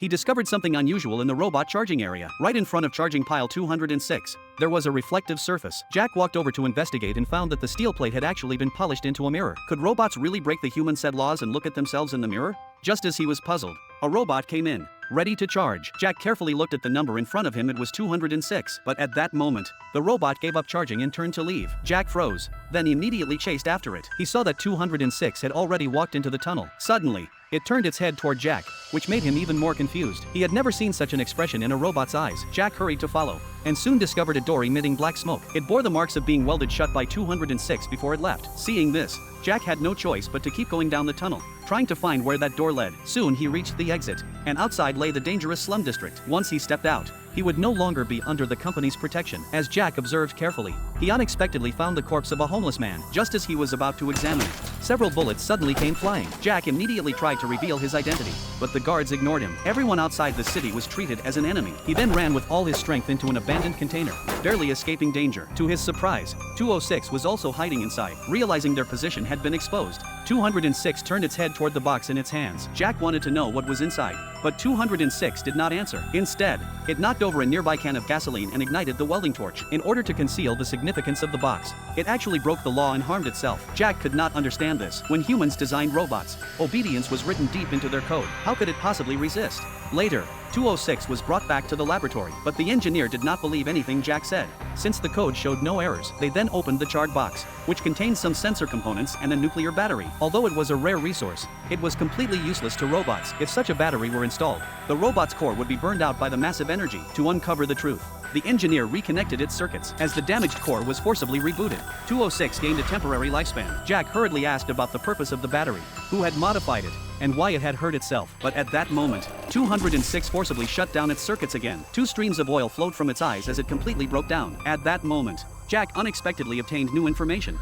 he discovered something unusual in the robot charging area, right in front of charging pile 206. There was a reflective surface. Jack walked over to investigate and found that the steel plate had actually been polished into a mirror. Could robots really break the human-said laws and look at themselves in the mirror? Just as he was puzzled, a robot came in, ready to charge. Jack carefully looked at the number in front of him. It was 206. But at that moment, the robot gave up charging and turned to leave. Jack froze, then immediately chased after it. He saw that 206 had already walked into the tunnel. Suddenly, it turned its head toward Jack, which made him even more confused. He had never seen such an expression in a robot's eyes. Jack hurried to follow, and soon discovered a door emitting black smoke. It bore the marks of being welded shut by 206 before it left. Seeing this, Jack had no choice but to keep going down the tunnel, trying to find where that door led. Soon he reached the exit, and outside lay the dangerous slum district. Once he stepped out, he would no longer be under the company's protection. As Jack observed carefully, he unexpectedly found the corpse of a homeless man. Just as he was about to examine it, several bullets suddenly came flying. Jack immediately tried to reveal his identity, but the guards ignored him. Everyone outside the city was treated as an enemy. He then ran with all his strength into an abandoned container, barely escaping danger. To his surprise, 206 was also hiding inside. Realizing their position had been exposed, 206 turned its head toward the box in its hands. Jack wanted to know what was inside, but 206 did not answer. Instead, it knocked over a nearby can of gasoline and ignited the welding torch. In order to conceal the significance of the box, it actually broke the law and harmed itself. Jack could not understand this. When humans designed robots, obedience was written deep into their code. How could it possibly resist? Later, 206 was brought back to the laboratory, but the engineer did not believe anything Jack said. Since the code showed no errors, they then opened the charred box, which contained some sensor components and a nuclear battery. Although it was a rare resource, it was completely useless to robots. If such a battery were installed, the robot's core would be burned out by the massive energy. To uncover the truth, the engineer reconnected its circuits. As the damaged core was forcibly rebooted, 206 gained a temporary lifespan. Jack hurriedly asked about the purpose of the battery, who had modified it, and why it had hurt itself. But at that moment, 206 forcibly shut down its circuits again. 2 streams of oil flowed from its eyes as it completely broke down. At that moment, Jack unexpectedly obtained new information.